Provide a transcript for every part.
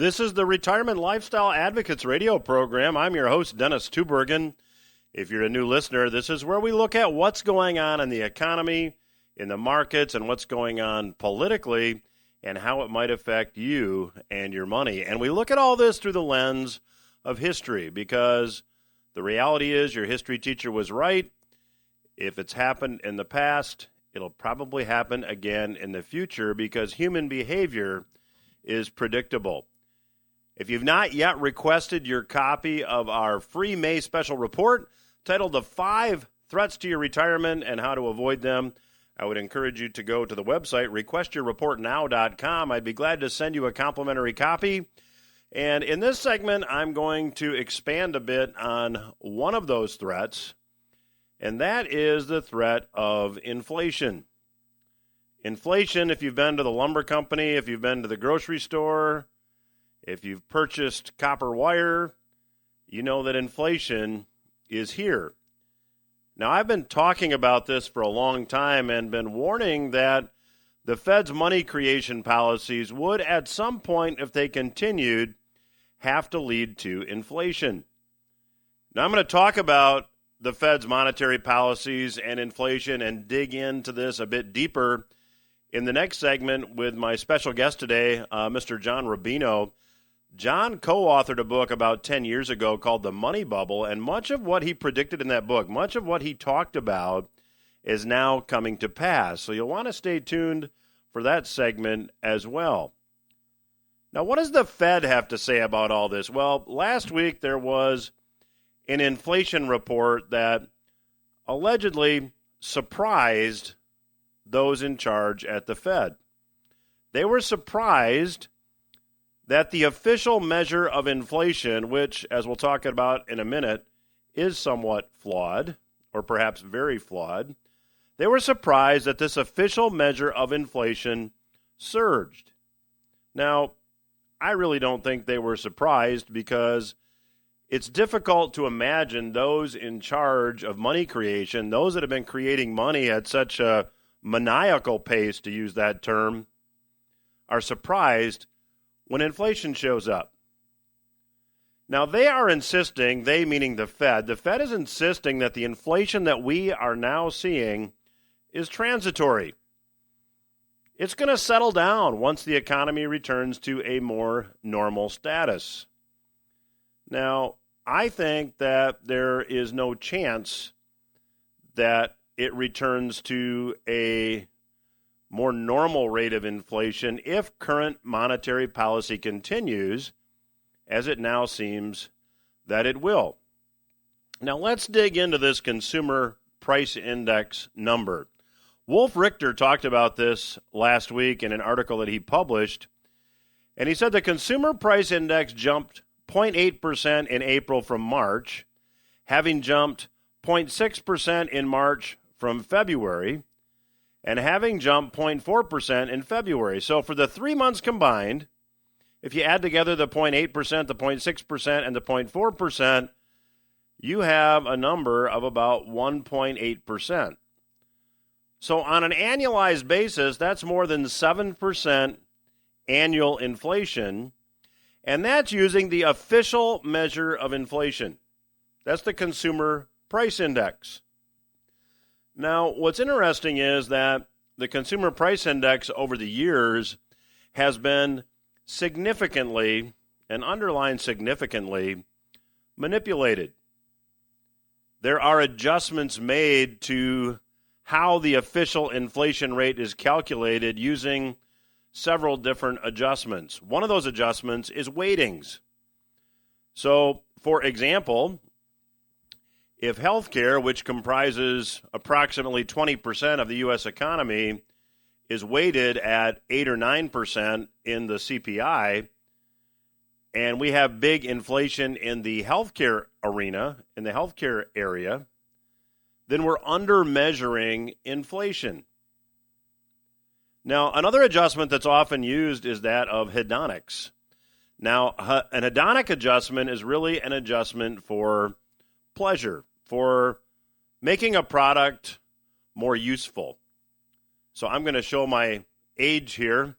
This is the Retirement Lifestyle Advocates radio program. I'm your host, Dennis Tubbergen. If you're a new listener, this is where we look at what's going on in the economy, in the markets, and what's going on politically, and how it might affect you and your money. And we look at all this through the lens of history, because the reality is your history teacher was right. If it's happened in the past, it'll probably happen again in the future, because human behavior is predictable. If you've not yet requested your copy of our free May special report titled The 5 Threats to Your Retirement and How to Avoid Them, I would encourage you to go to the website, requestyourreportnow.com. I'd be glad to send you a complimentary copy. And in this segment, I'm going to expand a bit on one of those threats, and that is the threat of inflation. Inflation, if you've been to the lumber company, if you've been to the grocery store, if you've purchased copper wire, you know that inflation is here. Now, I've been talking about this for a long time and been warning that the Fed's money creation policies would, at some point, if they continued, have to lead to inflation. Now, I'm going to talk about the Fed's monetary policies and inflation and dig into this a bit deeper in the next segment with my special guest today, Mr. John Rubino. John co-authored a book about 10 years ago called The Money Bubble, and much of what he predicted in that book, much of what he talked about, is now coming to pass. So you'll want to stay tuned for that segment as well. Now, what does the Fed have to say about all this? Well, last week there was an inflation report that allegedly surprised those in charge at the Fed. They were surprised that the official measure of inflation, which, as we'll talk about in a minute, is somewhat flawed, or perhaps very flawed, they were surprised that this official measure of inflation surged. Now, I really don't think they were surprised, because it's difficult to imagine those in charge of money creation, those that have been creating money at such a maniacal pace, to use that term, are surprised when inflation shows up. Now, they are insisting, they meaning the Fed is insisting that the inflation that we are now seeing is transitory. It's going to settle down once the economy returns to a more normal status. Now, I think that there is no chance that it returns to a more normal rate of inflation if current monetary policy continues, as it now seems that it will. Now, let's dig into this consumer price index number. Wolf Richter talked about this last week in an article that he published, and he said the consumer price index jumped 0.8% in April from March, having jumped 0.6% in March from February, and having jumped 0.4% in February. So for the 3 months combined, if you add together the 0.8%, the 0.6%, and the 0.4%, you have a number of about 1.8%. So on an annualized basis, that's more than 7% annual inflation, and that's using the official measure of inflation. That's the Consumer Price Index. Now, what's interesting is that the Consumer Price Index over the years has been significantly, and underline significantly, manipulated. There are adjustments made to how the official inflation rate is calculated using several different adjustments. One of those adjustments is weightings. So, for example, if healthcare, which comprises approximately 20% of the U.S. economy, is weighted at 8 or 9% in the CPI, and we have big inflation in the healthcare arena, in the healthcare area, then we're under-measuring inflation. Now, another adjustment that's often used is that of hedonics. Now, an hedonic adjustment is really an adjustment for pleasure, for making a product more useful. So I'm going to show my age here.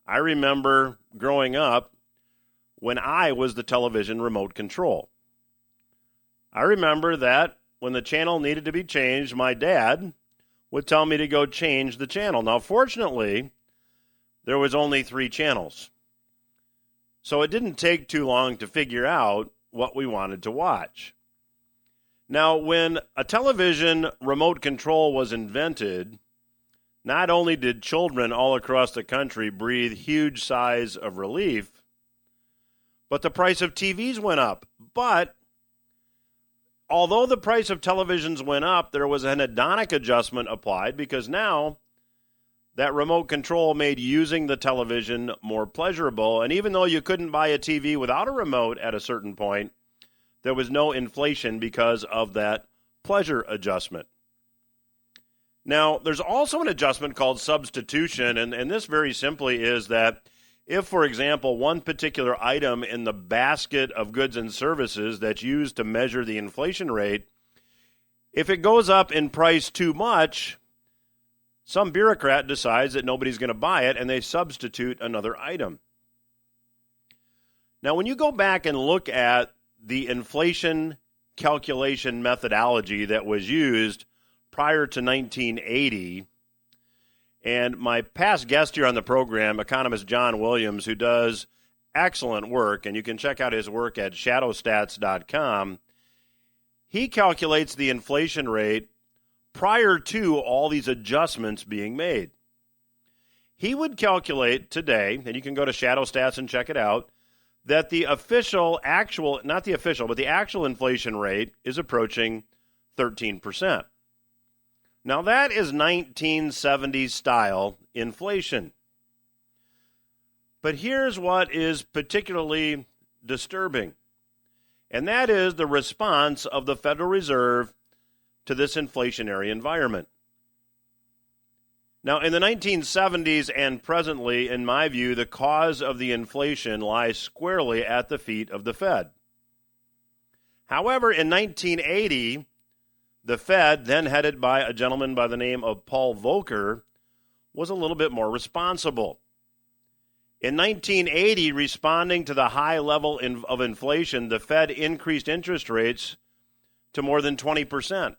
I remember growing up when I was the television remote control. I remember that when the channel needed to be changed, my dad would tell me to go change the channel. Now, fortunately, there was only 3 channels. So it didn't take too long to figure out what we wanted to watch. Now, when a television remote control was invented, not only did children all across the country breathe huge sighs of relief, but the price of TVs went up. But although the price of televisions went up, there was an hedonic adjustment applied because now that remote control made using the television more pleasurable. And even though you couldn't buy a TV without a remote at a certain point, there was no inflation because of that pleasure adjustment. Now, there's also an adjustment called substitution, and this very simply is that if, for example, one particular item in the basket of goods and services that's used to measure the inflation rate, if it goes up in price too much, some bureaucrat decides that nobody's going to buy it, and they substitute another item. Now, when you go back and look at the inflation calculation methodology that was used prior to 1980, and my past guest here on the program, economist John Williams, who does excellent work, and you can check out his work at shadowstats.com, he calculates the inflation rate prior to all these adjustments being made. He would calculate today, and you can go to Shadow Stats and check it out, that the actual inflation rate is approaching 13%. Now that is 1970s style inflation. But here's what is particularly disturbing, and that is the response of the Federal Reserve to this inflationary environment. Now, in the 1970s and presently, in my view, the cause of the inflation lies squarely at the feet of the Fed. However, in 1980, the Fed, then headed by a gentleman by the name of Paul Volcker, was a little bit more responsible. In 1980, responding to the high level of inflation, the Fed increased interest rates to more than 20%.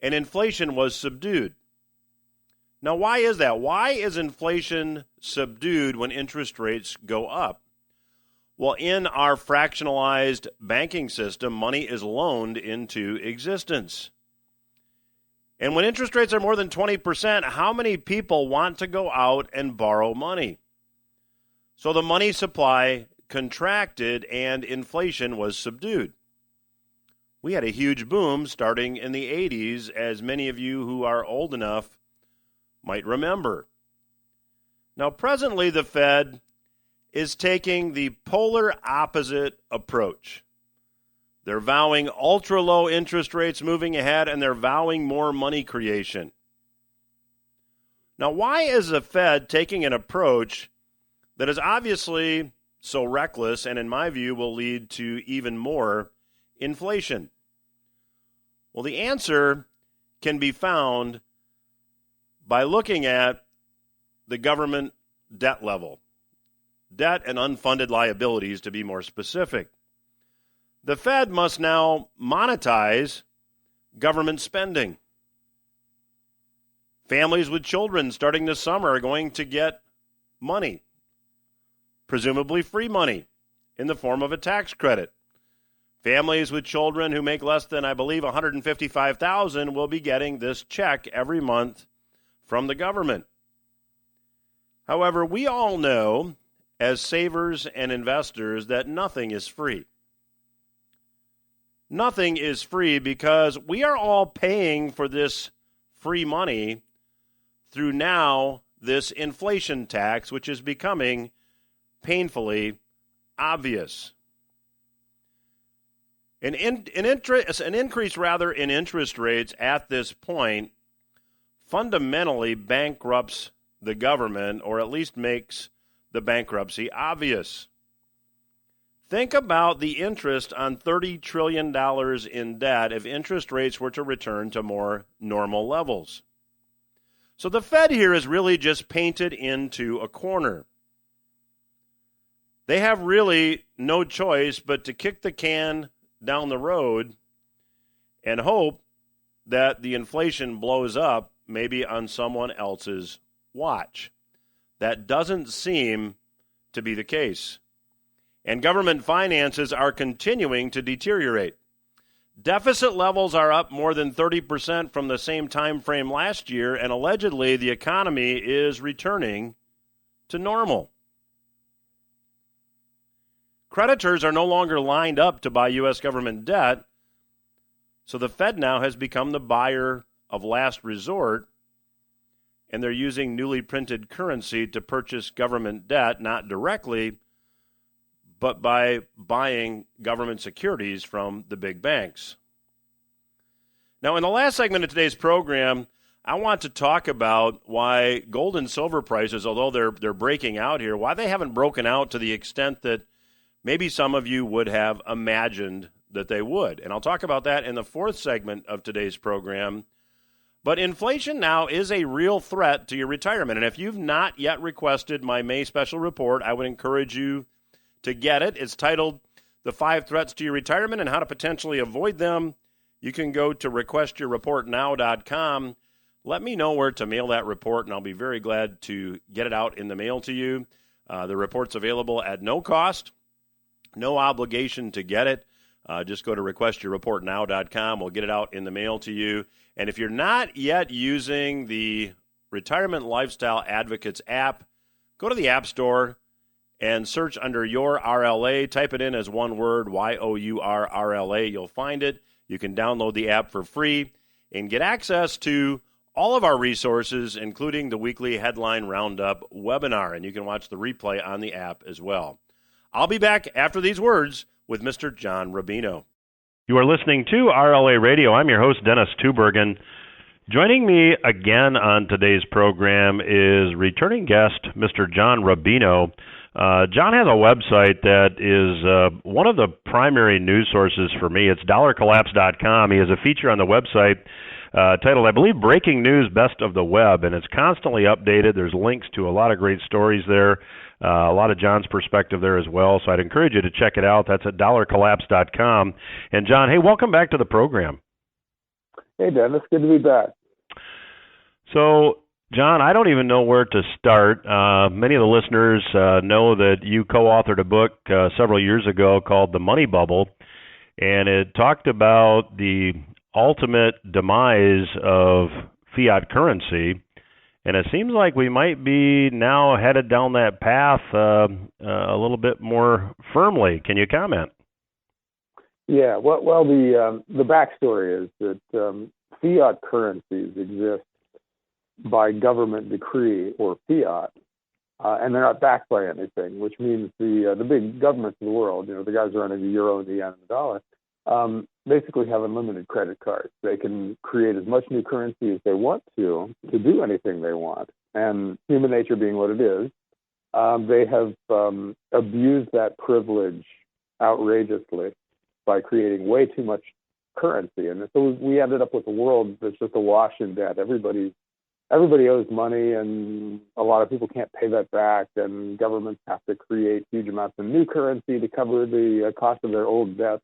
And inflation was subdued. Now, why is that? Why is inflation subdued when interest rates go up? Well, in our fractionalized banking system, money is loaned into existence. And when interest rates are more than 20%, how many people want to go out and borrow money? So the money supply contracted and inflation was subdued. We had a huge boom starting in the 80s, as many of you who are old enough might remember. Now, presently, the Fed is taking the polar opposite approach. They're vowing ultra-low interest rates moving ahead, and they're vowing more money creation. Now, why is the Fed taking an approach that is obviously so reckless and, in my view, will lead to even more inflation? Well, the answer can be found by looking at the government debt level. Debt and unfunded liabilities, to be more specific. The Fed must now monetize government spending. Families with children starting this summer are going to get money, presumably free money, in the form of a tax credit. Families with children who make less than, I believe, $155,000 will be getting this check every month from the government. However, we all know, as savers and investors, that nothing is free. Nothing is free because we are all paying for this free money through now this inflation tax, which is becoming painfully obvious. An increase in interest rates at this point fundamentally bankrupts the government, or at least makes the bankruptcy obvious. Think about the interest on $30 trillion in debt if interest rates were to return to more normal levels. So the Fed here is really just painted into a corner. they have really no choice but to kick the can down the road and hope that the inflation blows up maybe on someone else's watch. That doesn't seem to be the case. And government finances are continuing to deteriorate. Deficit levels are up more than 30% from the same time frame last year, and allegedly the economy is returning to normal. Creditors are no longer lined up to buy U.S. government debt, so the Fed now has become the buyer of last resort, and they're using newly printed currency to purchase government debt, not directly, but by buying government securities from the big banks. Now, in the last segment of today's program, I want to talk about why gold and silver prices, although they're breaking out here, why they haven't broken out to the extent that maybe some of you would have imagined that they would. And I'll talk about that in the fourth segment of today's program. But inflation now is a real threat to your retirement. And if you've not yet requested my May special report, I would encourage you to get it. It's titled The 5 Threats to Your Retirement and How to Potentially Avoid Them. You can go to requestyourreportnow.com. Let me know where to mail that report, and I'll be very glad to get it out in the mail to you. The report's available at no cost, no obligation to get it. Just go to requestyourreportnow.com. We'll get it out in the mail to you. And if you're not yet using the Retirement Lifestyle Advocates app, go to the App Store and search under Your RLA. Type it in as one word, YOURRLA. You'll find it. You can download the app for free and get access to all of our resources, including the weekly Headline Roundup webinar. And you can watch the replay on the app as well. I'll be back after these words with Mr. John Rubino. You are listening to RLA Radio. I'm your host, Dennis Tubbergen. Joining me again on today's program is returning guest, Mr. John Rubino. John has a website that is one of the primary news sources for me. It's dollarcollapse.com. He has a feature on the website titled, I believe, Breaking News Best of the Web, and it's constantly updated. There's links to a lot of great stories there, a lot of John's perspective there as well, so I'd encourage you to check it out. That's at dollarcollapse.com. And John, hey, welcome back to the program. Hey, Dennis, good to be back. So, John, I don't even know where to start. Many of the listeners know that you co-authored a book several years ago called The Money Bubble, and it talked about the ultimate demise of fiat currency, and it seems like we might be now headed down that path a little bit more firmly. Can you comment? Yeah, well, the backstory is that fiat currencies exist by government decree or fiat, and they're not backed by anything, which means the big governments of the world, the guys running the euro and the yen and the dollar, basically have unlimited credit cards. They can create as much new currency as they want to do anything they want. And human nature being what it is, they have abused that privilege outrageously by creating way too much currency. And so we ended up with a world that's just awash in debt. Everybody owes money, and a lot of people can't pay that back, and governments have to create huge amounts of new currency to cover the cost of their old debts.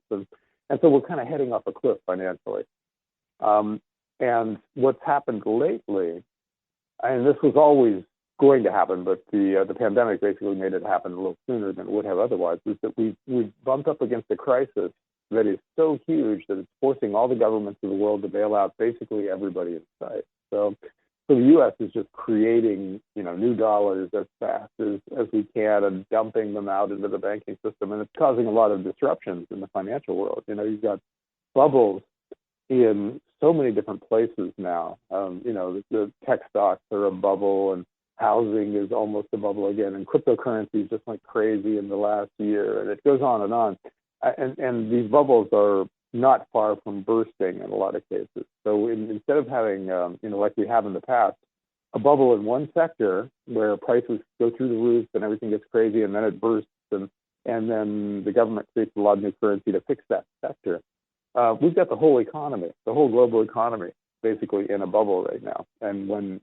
And so we're kind of heading off a cliff financially. And what's happened lately, and this was always going to happen, but the pandemic basically made it happen a little sooner than it would have otherwise, is that we've bumped up against a crisis that is so huge that it's forcing all the governments of the world to bail out basically everybody in sight. So the U.S. is just creating, new dollars as fast as we can and dumping them out into the banking system, and it's causing a lot of disruptions in the financial world. You've got bubbles in so many different places now. The tech stocks are a bubble, and housing is almost a bubble again, and cryptocurrencies just went crazy in the last year, and it goes on and on. And these bubbles are not far from bursting in a lot of cases. So instead of having, like we have in the past, a bubble in one sector where prices go through the roof and everything gets crazy and then it bursts and then the government creates a lot of new currency to fix that sector. We've got the whole economy, the whole global economy, basically in a bubble right now. And when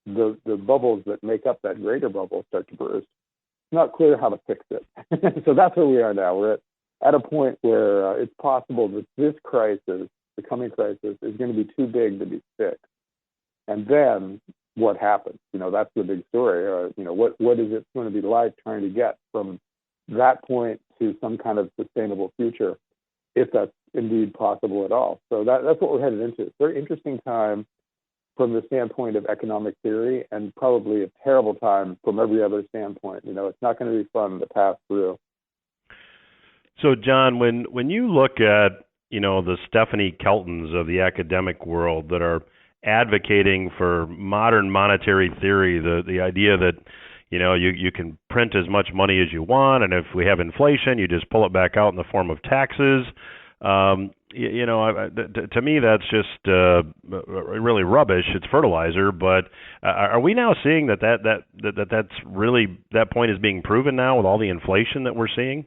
the bubbles that make up that greater bubble start to burst, not clear how to fix it. So that's where we are now. We're at a point where it's possible that this crisis, the coming crisis, is going to be too big to be fixed. And then what happens? That's the big story. What is it going to be like trying to get from that point to some kind of sustainable future, if that's indeed possible at all. So that's what we're headed into. It's a very interesting time from the standpoint of economic theory, and probably a terrible time from every other standpoint. It's not going to be fun to pass through. So, John, when you look at, the Stephanie Keltons of the academic world that are advocating for modern monetary theory, the idea that, you can print as much money as you want, and if we have inflation, you just pull it back out in the form of taxes. To me, that's just really rubbish. It's fertilizer. But are we now seeing that's really, that point is being proven now with all the inflation that we're seeing?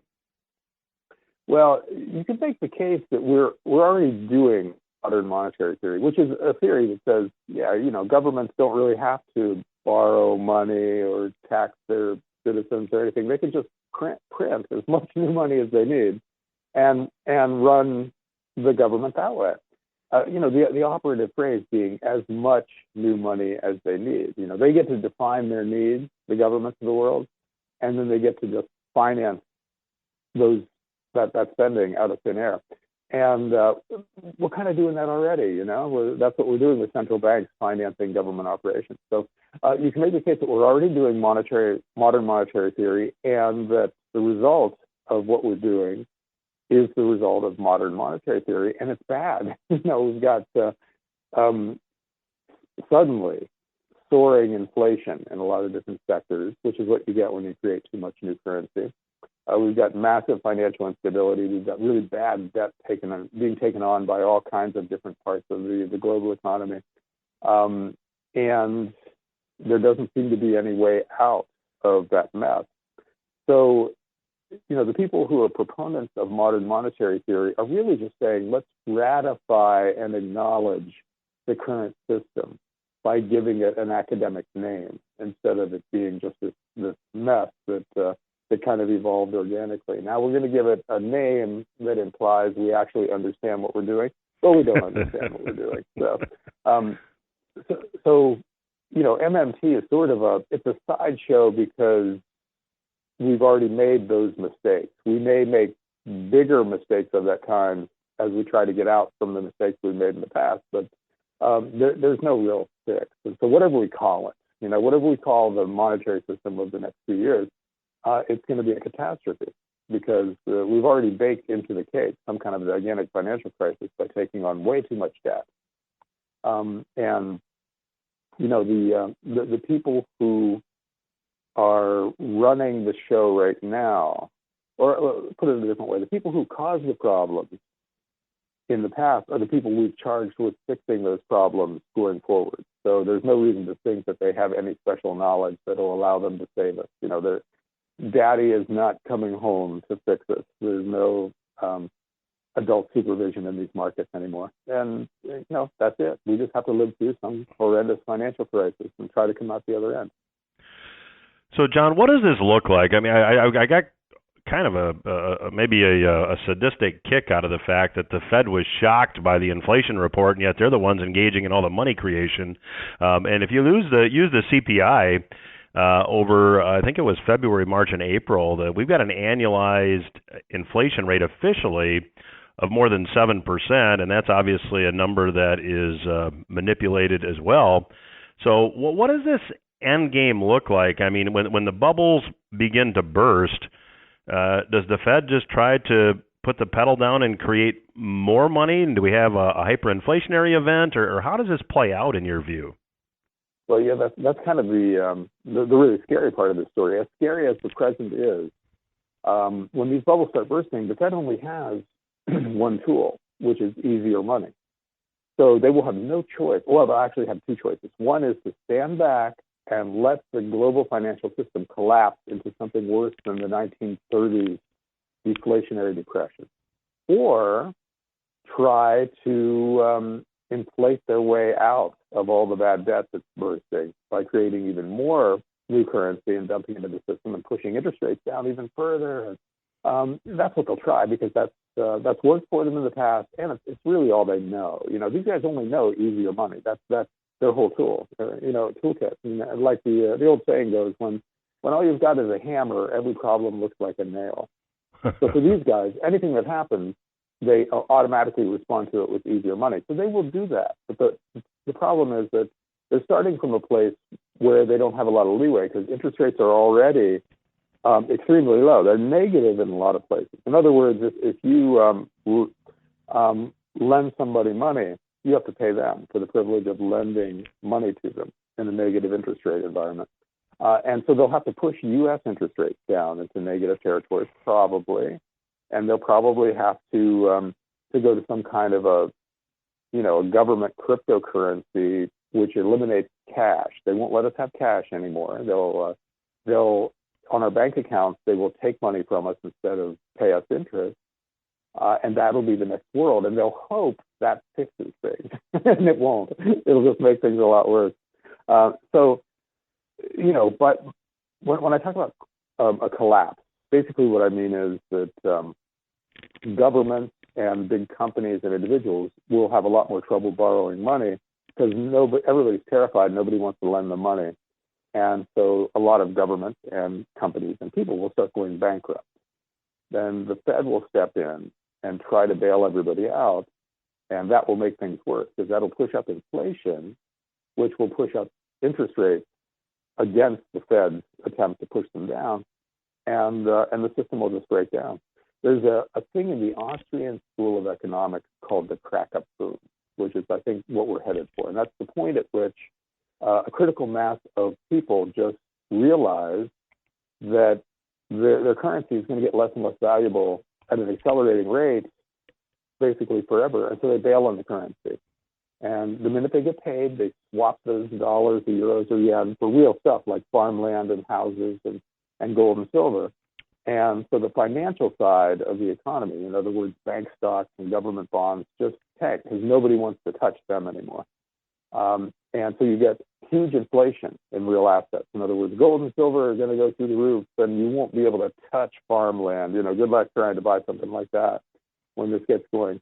Well, you can make the case that we're already doing modern monetary theory, which is a theory that says, governments don't really have to borrow money or tax their citizens or anything. They can just print as much new money as they need and run the government that way. The operative phrase being as much new money as they need. They get to define their needs, the governments of the world, and then they get to just finance that spending out of thin air. And we're kind of doing that already, that's what we're doing with central banks financing government operations. So you can make the case that we're already doing modern monetary theory, and that the result of what we're doing is the result of modern monetary theory, and it's bad. We've got suddenly soaring inflation in a lot of different sectors, which is what you get when you create too much new currency. We've got massive financial instability. We've got really bad debt being taken on by all kinds of different parts of the global economy. And there doesn't seem to be any way out of that mess. So, the people who are proponents of modern monetary theory are really just saying, let's ratify and acknowledge the current system by giving it an academic name, instead of it being just this mess that kind of evolved organically. Now we're going to give it a name that implies we actually understand what we're doing, but we don't understand what we're doing. So MMT is sort of it's a sideshow, because we've already made those mistakes. We may make bigger mistakes of that kind as we try to get out from the mistakes we've made in the past, but there's no real fix. And so whatever we call it, whatever we call the monetary system of the next few years, it's going to be a catastrophe, because we've already baked into the cake some kind of gigantic financial crisis by taking on way too much debt. The people who are running the show right now, or put it a different way, the people who caused the problems in the past are the people we've charged with fixing those problems going forward. So there's no reason to think that they have any special knowledge that will allow them to save us. Daddy is not coming home to fix us. There's no adult supervision in these markets anymore. And, that's it. We just have to live through some horrendous financial crisis and try to come out the other end. So, John, what does this look like? I mean, I got kind of maybe a sadistic kick out of the fact that the Fed was shocked by the inflation report, and yet they're the ones engaging in all the money creation. And if you use the CPI, over, I think it was February, March, and April, that we've got an annualized inflation rate officially of more than 7%, and that's obviously a number that is manipulated as well. So what does this end game look like? I mean, when the bubbles begin to burst, does the Fed just try to put the pedal down and create more money? And do we have a hyperinflationary event, or how does this play out in your view? Well, yeah, that's kind of the really scary part of the story. As scary as the present is, when these bubbles start bursting, the Fed only has one tool, which is easier money. So they will have no choice. Well, they'll actually have two choices. One is to stand back and let the global financial system collapse into something worse than the 1930s deflationary depression, or try to inflate their way out of all the bad debt that's bursting by creating even more new currency and dumping it into the system and pushing interest rates down even further. That's what they'll try because that's worked for them in the past, and it's really all they know. These guys only know easier money. That's their whole tool. Toolkit. And like the old saying goes, when all you've got is a hammer, every problem looks like a nail. So for these guys, anything that happens, they automatically respond to it with easier money. So they will do that. But the problem is that they're starting from a place where they don't have a lot of leeway because interest rates are already extremely low. They're negative in a lot of places. In other words, if you lend somebody money, you have to pay them for the privilege of lending money to them in a negative interest rate environment. And so they'll have to push U.S. interest rates down into negative territory, probably, and they'll probably have to go to some kind of a government cryptocurrency which eliminates cash. They won't let us have cash anymore. They'll on our bank accounts they will take money from us instead of pay us interest, and that'll be the next world. And they'll hope that fixes things, and it won't. It'll just make things a lot worse. But when I talk about a collapse, basically what I mean is that governments and big companies and individuals will have a lot more trouble borrowing money because everybody's terrified. Nobody wants to lend them money. And so a lot of governments and companies and people will start going bankrupt. Then the Fed will step in and try to bail everybody out, and that will make things worse because that'll push up inflation, which will push up interest rates against the Fed's attempt to push them down, and the system will just break down. There's a thing in the Austrian School of Economics called the crack-up boom, which is, I think, what we're headed for. And that's the point at which a critical mass of people just realize that their currency is going to get less and less valuable at an accelerating rate, basically forever, and so they bail on the currency. And the minute they get paid, they swap those dollars or euros or yen for real stuff like farmland and houses and gold and silver. And so the financial side of the economy, in other words, bank stocks and government bonds, just tank because nobody wants to touch them anymore. And so you get huge inflation in real assets. In other words, gold and silver are going to go through the roof, and you won't be able to touch farmland. Good luck trying to buy something like that when this gets going.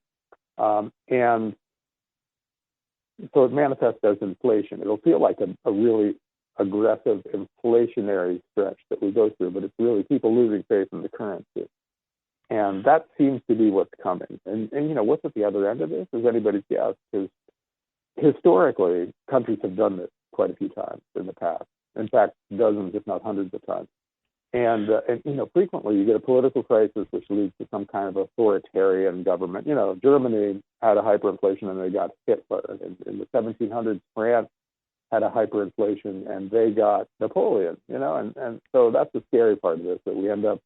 And so it manifests as inflation. It'll feel like a really aggressive inflationary stretch that we go through, but it's really people losing faith in the currency. And that seems to be what's coming. And what's at the other end of this is anybody's guess, because historically, countries have done this quite a few times in the past. In fact, dozens, if not hundreds of times. And frequently you get a political crisis which leads to some kind of authoritarian government. Germany had a hyperinflation and they got Hitler. In the 1700s, France had a hyperinflation and they got Napoleon. And so that's the scary part of this, that we end up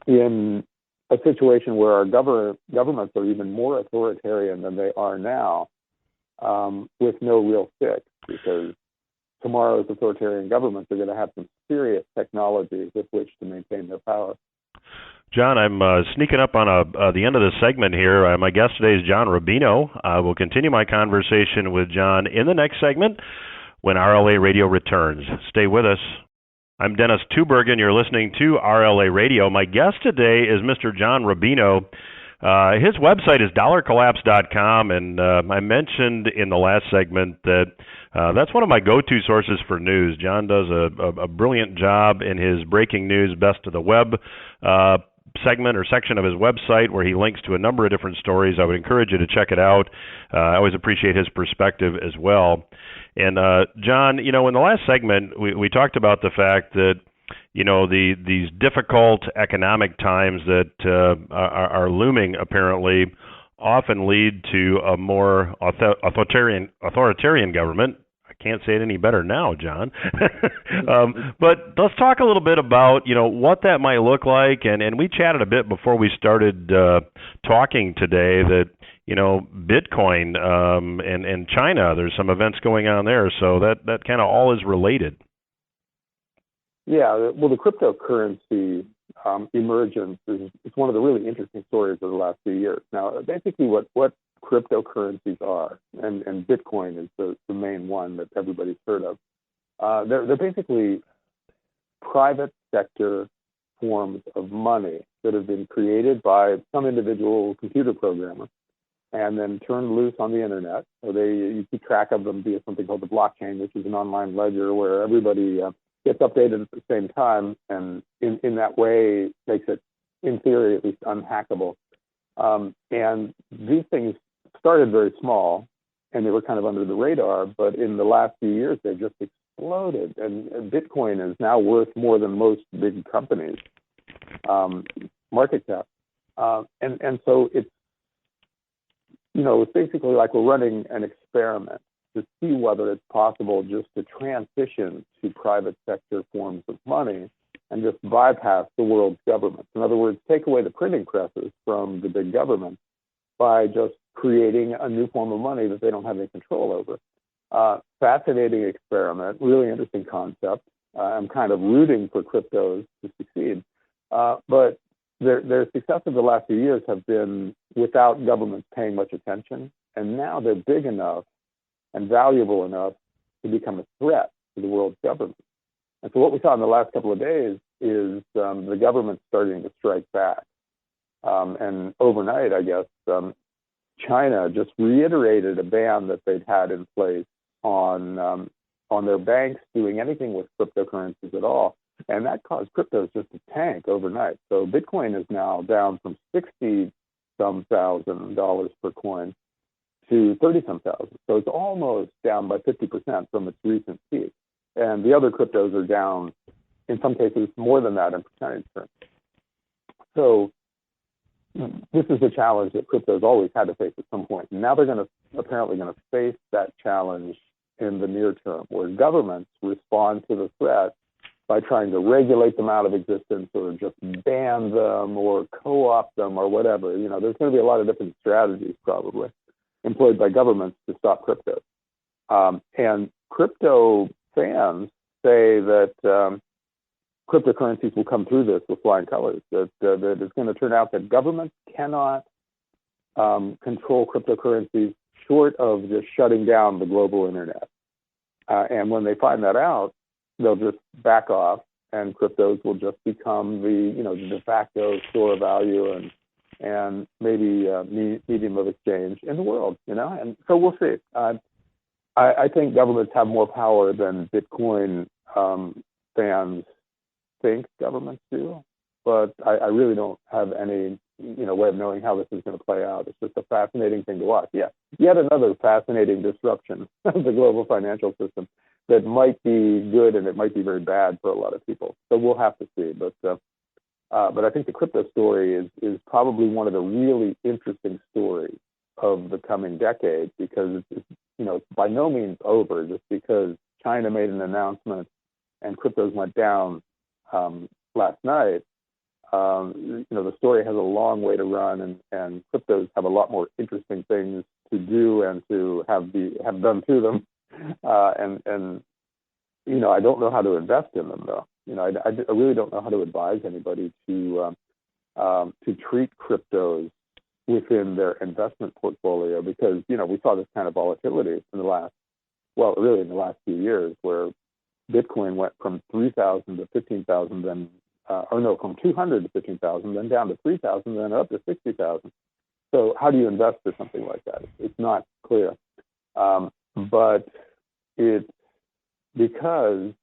in a situation where our governments are even more authoritarian than they are now, with no real fix, because tomorrow's authoritarian governments are going to have some serious technologies with which to maintain their power. John, I'm sneaking up on the end of the segment here. My guest today is John Rubino. I will continue my conversation with John in the next segment when RLA Radio returns. Stay with us. I'm Dennis Tubbergen. You're listening to RLA Radio. My guest today is Mr. John Rubino. His website is dollarcollapse.com, and I mentioned in the last segment that that's one of my go-to sources for news. John does a brilliant job in his breaking news best of the web segment or section of his website where he links to a number of different stories. I would encourage you to check it out. I always appreciate his perspective as well. And John, in the last segment, we talked about the fact that these difficult economic times that are looming apparently often lead to a more authoritarian government. I can't say it any better now, John. But let's talk a little bit about, what that might look like. And we chatted a bit before we started talking today that, Bitcoin and China, there's some events going on there. So that kind of all is related. Yeah, well, the cryptocurrency emergence is one of the really interesting stories of the last few years. Now, basically what cryptocurrencies are, and Bitcoin is the main one that everybody's heard of, They're basically private sector forms of money that have been created by some individual computer programmer and then turned loose on the internet. So you keep track of them via something called the blockchain, which is an online ledger where everybody gets updated at the same time, and in that way makes it, in theory at least, unhackable. And these things started very small, and they were kind of under the radar, but in the last few years they've just exploded, and Bitcoin is now worth more than most big companies' market cap. And so it's basically like we're running an experiment to see whether it's possible just to transition to private sector forms of money and just bypass the world's governments. In other words, take away the printing presses from the big government by just creating a new form of money that they don't have any control over. Fascinating experiment, really interesting concept. I'm kind of rooting for cryptos to succeed. But their success of the last few years have been without governments paying much attention. And now they're big enough and valuable enough to become a threat to the world's government. And so what we saw in the last couple of days is the government starting to strike back. And overnight, I guess, China just reiterated a ban that they'd had in place on their banks doing anything with cryptocurrencies at all. And that caused cryptos just to tank overnight. So Bitcoin is now down from $60-some thousand per coin to 30-some thousand. So it's almost down by 50% from its recent peak. And the other cryptos are down, in some cases, more than that in percentage terms. So this is a challenge that cryptos always had to face at some point. And now they're apparently going to face that challenge in the near term, where governments respond to the threat by trying to regulate them out of existence or just ban them or co-opt them or whatever. There's going to be a lot of different strategies probably employed by governments to stop crypto. And crypto fans say that cryptocurrencies will come through this with flying colors, that it's going to turn out that governments cannot control cryptocurrencies short of just shutting down the global internet. And when they find that out, they'll just back off, and cryptos will just become the de facto store of value and maybe medium of exchange in the world. And so we'll see. I think governments have more power than Bitcoin fans think governments do, but I really don't have any way of knowing how this is going to play out. It's just a fascinating thing to watch. Yeah, yet another fascinating disruption of the global financial system that might be good and it might be very bad for a lot of people. So we'll have to see. But I think the crypto story is probably one of the really interesting stories of the coming decade, because it's by no means over just because China made an announcement and cryptos went down last night. The story has a long way to run, and cryptos have a lot more interesting things to do and to have done to them. And I don't know how to invest in them though. I really don't know how to advise anybody to treat cryptos within their investment portfolio, because we saw this kind of volatility in the last few years, where Bitcoin went from 3,000 to 15,000, then from 200 to 15,000, then down to 3,000, then up to 60,000. So how do you invest for something like that? It's not clear. But it's because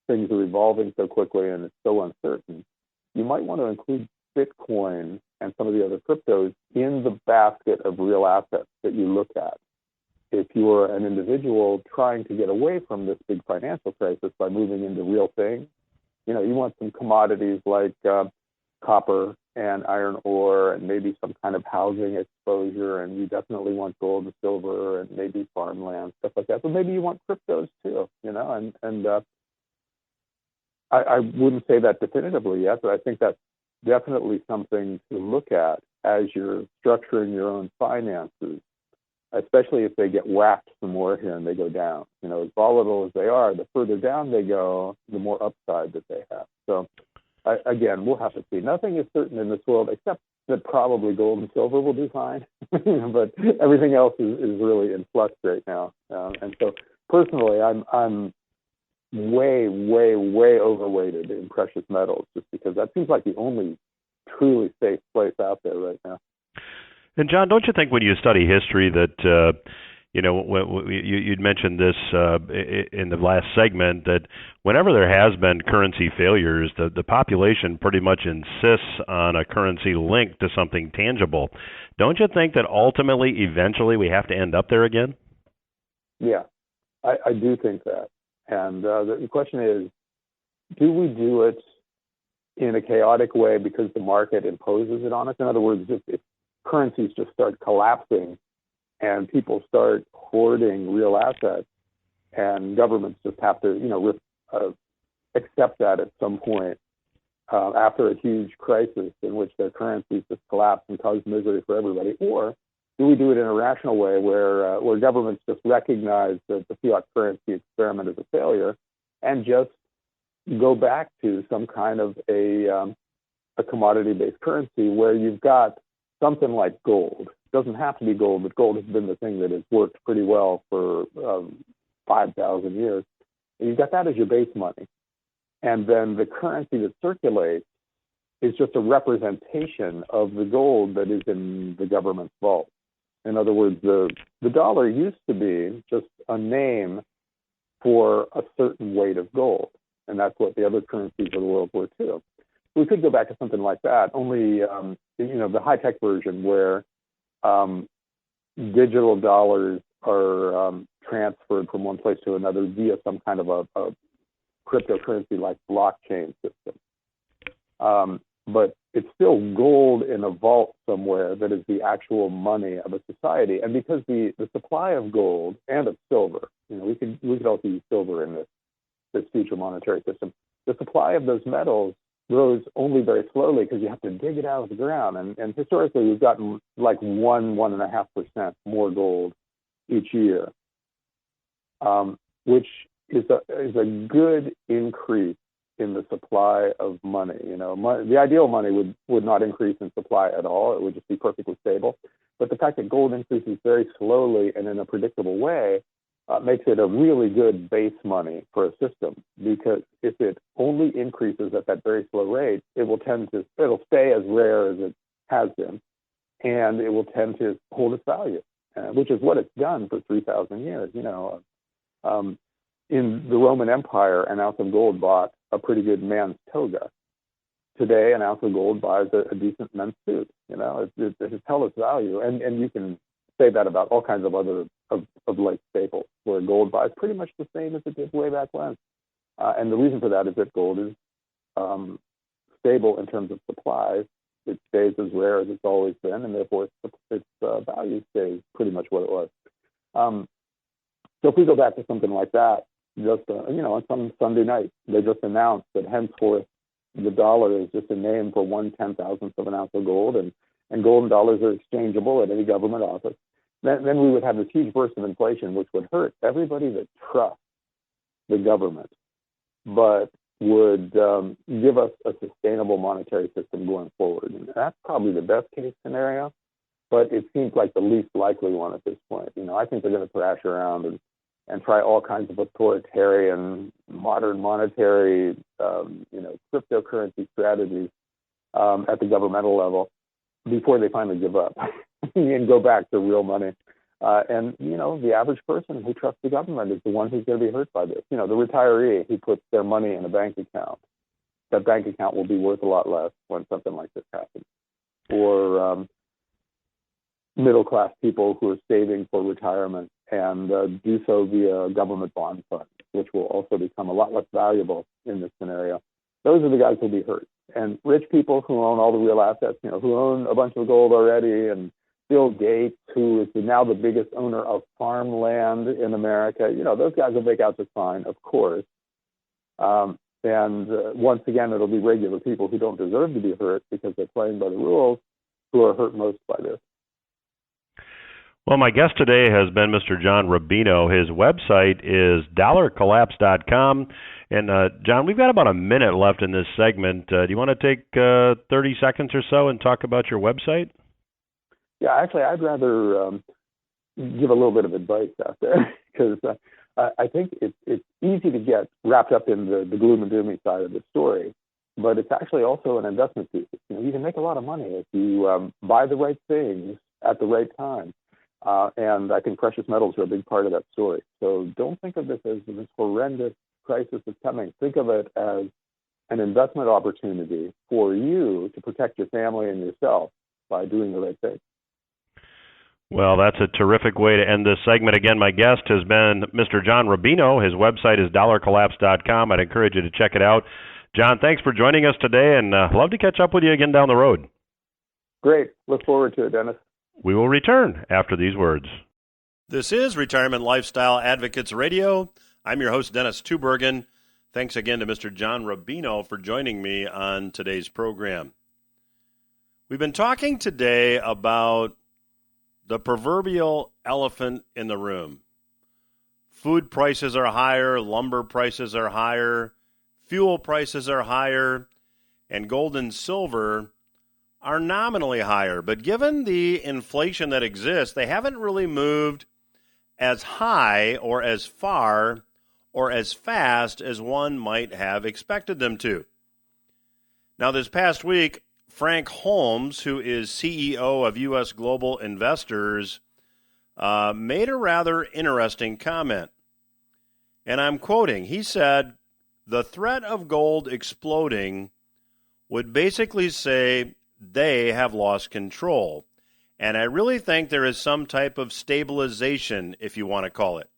things are evolving so quickly and it's so uncertain, you might want to include Bitcoin and some of the other cryptos in the basket of real assets that you look at. If you're an individual trying to get away from this big financial crisis by moving into real things, you want some commodities like copper and iron ore and maybe some kind of housing exposure, and you definitely want gold and silver and maybe farmland, stuff like that. But maybe you want cryptos too, and I wouldn't say that definitively yet, but I think that's definitely something to look at as you're structuring your own finances, especially if they get whacked some more here and they go down. As volatile as they are, the further down they go, the more upside that they have. So again, we'll have to see. Nothing is certain in this world except that probably gold and silver will do fine, but everything else is really in flux right now. And so personally, I'm way, way, way overweighted in precious metals, just because that seems like the only truly safe place out there right now. And John, don't you think when you study history that you'd mentioned this in the last segment, that whenever there has been currency failures, the population pretty much insists on a currency linked to something tangible. Don't you think that ultimately, eventually, we have to end up there again? Yeah, I do think that. And the question is, do we do it in a chaotic way because the market imposes it on us? In other words, if currencies just start collapsing and people start hoarding real assets, and governments just have to, accept that at some point after a huge crisis in which their currencies just collapse and cause misery for everybody? Or do we do it in a rational way where governments just recognize that the fiat currency experiment is a failure and just go back to some kind of a commodity-based currency where you've got something like gold? It doesn't have to be gold, but gold has been the thing that has worked pretty well for 5,000 years. And you've got that as your base money. And then the currency that circulates is just a representation of the gold that is in the government's vault. In other words, the dollar used to be just a name for a certain weight of gold. And that's what the other currencies of the world were too. We could go back to something like that, only, the high-tech version where digital dollars are transferred from one place to another via some kind of a cryptocurrency like blockchain system. But it's still gold in a vault somewhere that is the actual money of a society. And because the supply of gold and of silver, we could also use silver in this future monetary system. The supply of those metals grows only very slowly because you have to dig it out of the ground. And historically, we've gotten like 1.5% more gold each year, which is a good increase in the supply of money. The ideal money would not increase in supply at all. It would just be perfectly stable. But the fact that gold increases very slowly and in a predictable way makes it a really good base money for a system, because if it only increases at that very slow rate, it'll stay as rare as it has been, and it will tend to hold its value, which is what it's done for 3,000 years. In the Roman Empire, an ounce of gold bought a pretty good man's toga. Today, an ounce of gold buys a decent men's suit. It has held its value, and you can say that about all kinds of other of like staples, where gold buys pretty much the same as it did way back when. And the reason for that is that gold is stable in terms of supply. It stays as rare as it's always been, and therefore its value stays pretty much what it was. So if we go back to something like that, just on some Sunday night, they just announced that henceforth the dollar is just a name for 1/10,000th of an ounce of gold, and gold and dollars are exchangeable at any government office. Then we would have this huge burst of inflation, which would hurt everybody that trusts the government, but would give us a sustainable monetary system going forward. And that's probably the best case scenario, but it seems like the least likely one at this point. I think they're going to thrash around and try all kinds of authoritarian, modern monetary, cryptocurrency strategies at the governmental level before they finally give up and go back to real money. And the average person who trusts the government is the one who's going to be hurt by this. The retiree who puts their money in a bank account, that bank account will be worth a lot less when something like this happens. Or middle-class people who are saving for retirement and do so via government bond funds, which will also become a lot less valuable in this scenario. Those are the guys who will be hurt. And rich people who own all the real assets, who own a bunch of gold already, and Bill Gates, who is now the biggest owner of farmland in America, those guys will make out just fine, of course. And once again, it'll be regular people who don't deserve to be hurt because they're playing by the rules who are hurt most by this. Well, my guest today has been Mr. John Rubino. His website is dollarcollapse.com. And, John, we've got about a minute left in this segment. Do you want to take 30 seconds or so and talk about your website? Yeah, actually, I'd rather give a little bit of advice out there because I think it's easy to get wrapped up in the gloom and doomy side of the story, but it's actually also an investment thesis. You can make a lot of money if you buy the right things at the right time. And I think precious metals are a big part of that story. So don't think of this as this horrendous crisis that's coming. Think of it as an investment opportunity for you to protect your family and yourself by doing the right thing. Well, that's a terrific way to end this segment. Again, my guest has been Mr. John Rubino. His website is dollarcollapse.com. I'd encourage you to check it out. John, thanks for joining us today, and love to catch up with you again down the road. Great. Look forward to it, Dennis. We will return after these words. This is Retirement Lifestyle Advocates Radio. I'm your host, Dennis Tubbergen. Thanks again to Mr. John Rubino for joining me on today's program. We've been talking today about the proverbial elephant in the room. Food prices are higher, lumber prices are higher, fuel prices are higher, and gold and silver are nominally higher. But given the inflation that exists, they haven't really moved as high or as far or as fast as one might have expected them to. Now, this past week, Frank Holmes, who is CEO of U.S. Global Investors, made a rather interesting comment. And I'm quoting. He said, "The threat of gold exploding would basically say they have lost control. And I really think there is some type of stabilization, if you want to call it."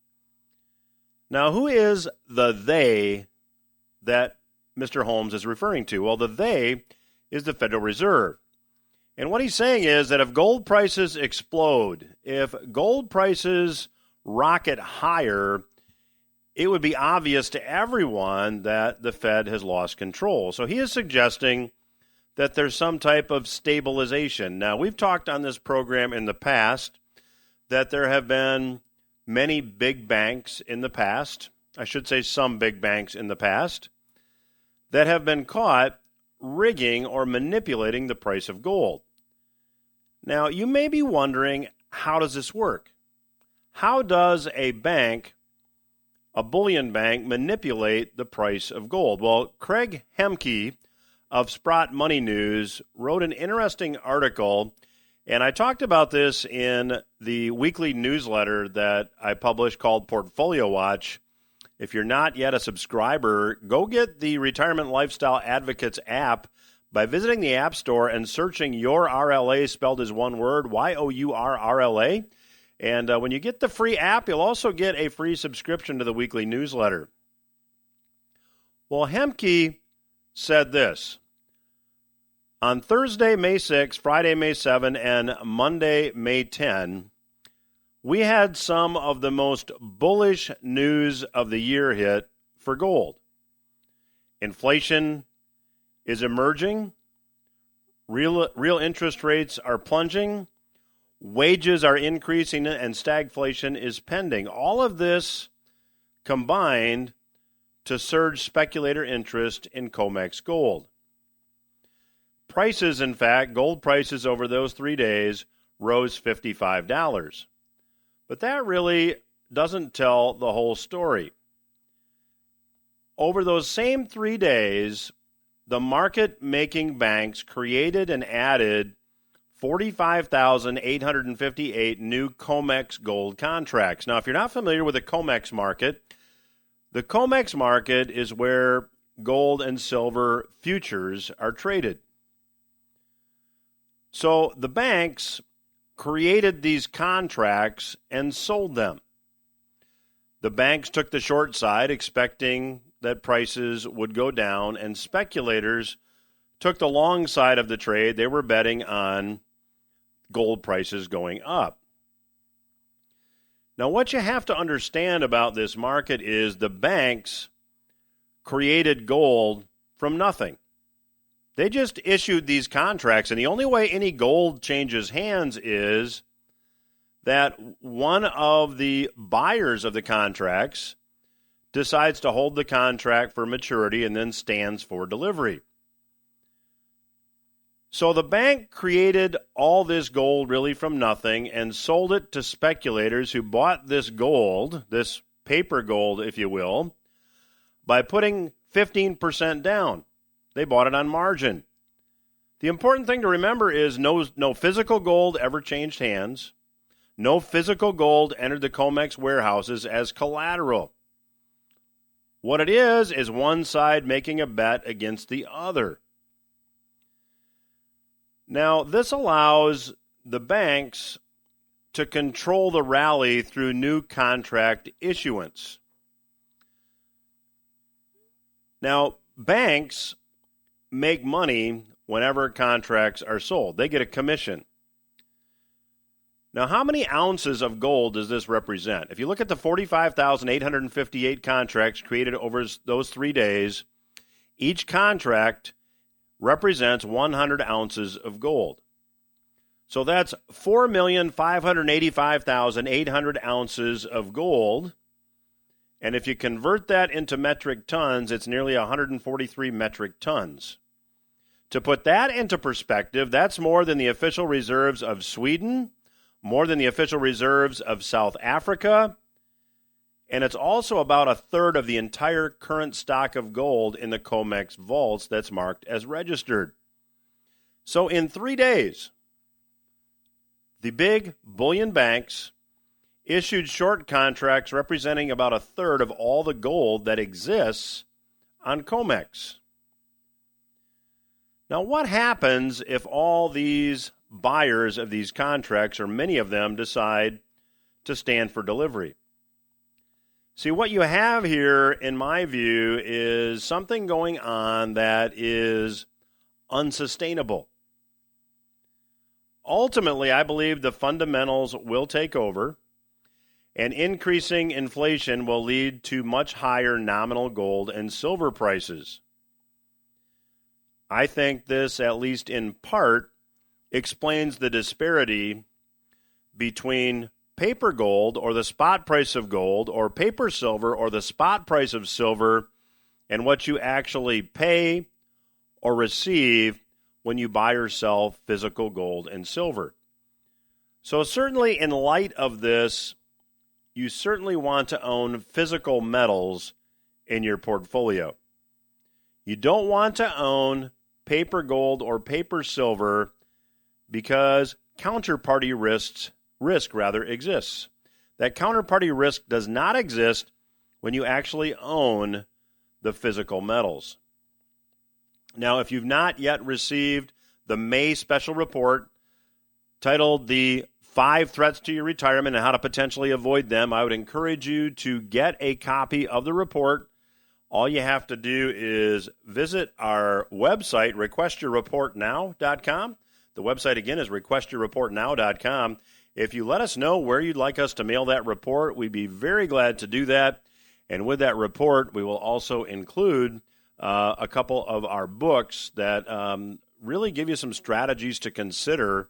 Now, who is the they that Mr. Holmes is referring to? Well, the they is the Federal Reserve. And what he's saying is that if gold prices explode, if gold prices rocket higher, it would be obvious to everyone that the Fed has lost control. So he is suggesting that there's some type of stabilization. Now, we've talked on this program in the past that there have been many big banks in the past, I should say some big banks in the past, that have been caught rigging or manipulating the price of gold. Now, you may be wondering, how does this work? How does a bank, a bullion bank, manipulate the price of gold? Well, Craig Hemke of Sprott Money News wrote an interesting article, and I talked about this in the weekly newsletter that I publish called Portfolio Watch. If you're not yet a subscriber, go get the Retirement Lifestyle Advocates app by visiting the App Store and searching Your RLA, spelled as one word, YOURRLA. And when you get the free app, you'll also get a free subscription to the weekly newsletter. Well, Hemke said this. On Thursday, May 6, Friday, May 7, and Monday, May 10, we had some of the most bullish news of the year hit for gold. Inflation is emerging. Real interest rates are plunging. Wages are increasing, and stagflation is pending. All of this combined to surge speculator interest in COMEX gold. Prices, in fact, gold prices over those 3 days rose $55. But that really doesn't tell the whole story. Over those same 3 days, the market-making banks created and added 45,858 new COMEX gold contracts. Now, if you're not familiar with the COMEX market is where gold and silver futures are traded. So the banks created these contracts and sold them. The banks took the short side, expecting that prices would go down, and speculators took the long side of the trade. They were betting on gold prices going up. Now, what you have to understand about this market is the banks created gold from nothing. They just issued these contracts, and the only way any gold changes hands is that one of the buyers of the contracts decides to hold the contract for maturity and then stands for delivery. So the bank created all this gold really from nothing and sold it to speculators who bought this gold, this paper gold, if you will, by putting 15% down. They bought it on margin. The important thing to remember is no physical gold ever changed hands. No physical gold entered the COMEX warehouses as collateral. What it is one side making a bet against the other. Now, this allows the banks to control the rally through new contract issuance. Now, banks make money whenever contracts are sold. They get a commission. Now, how many ounces of gold does this represent? If you look at the 45,858 contracts created over those 3 days, each contract represents 100 ounces of gold. So that's 4,585,800 ounces of gold. And if you convert that into metric tons, it's nearly 143 metric tons. To put that into perspective, that's more than the official reserves of Sweden, more than the official reserves of South Africa, and it's also about a third of the entire current stock of gold in the COMEX vaults that's marked as registered. So in 3 days, the big bullion banks issued short contracts representing about a third of all the gold that exists on COMEX. Now, what happens if all these buyers of these contracts, or many of them, decide to stand for delivery? See, what you have here, in my view, is something going on that is unsustainable. Ultimately, I believe the fundamentals will take over, and increasing inflation will lead to much higher nominal gold and silver prices. I think this, at least in part, explains the disparity between paper gold, or the spot price of gold, or paper silver, or the spot price of silver, and what you actually pay or receive when you buy or sell physical gold and silver. So certainly in light of this, you certainly want to own physical metals in your portfolio. You don't want to own paper gold or paper silver because counterparty risk exists. That counterparty risk does not exist when you actually own the physical metals. Now, if you've not yet received the May special report titled The 5 Threats to Your Retirement and How to Potentially Avoid Them, I would encourage you to get a copy of the report. All you have to do is visit our website, requestyourreportnow.com. The website, again, is requestyourreportnow.com. If you let us know where you'd like us to mail that report, we'd be very glad to do that. And with that report, we will also include a couple of our books that really give you some strategies to consider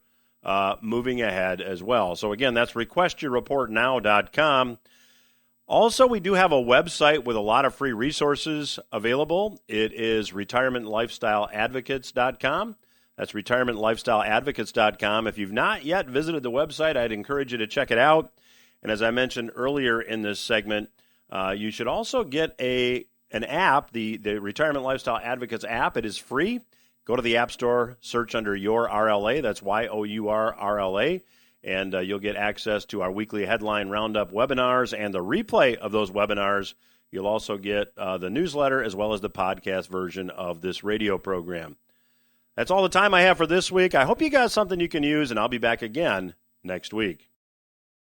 moving ahead as well. So, again, that's requestyourreportnow.com. Also, we do have a website with a lot of free resources available. It is retirementlifestyleadvocates.com. That's retirementlifestyleadvocates.com. If you've not yet visited the website, I'd encourage you to check it out. And as I mentioned earlier in this segment, you should also get an app, the Retirement Lifestyle Advocates app. It is free. Go to the App Store, search under Your RLA. That's YOURRLA. And you'll get access to our weekly headline roundup webinars and the replay of those webinars. You'll also get the newsletter as well as the podcast version of this radio program. That's all the time I have for this week. I hope you got something you can use, and I'll be back again next week.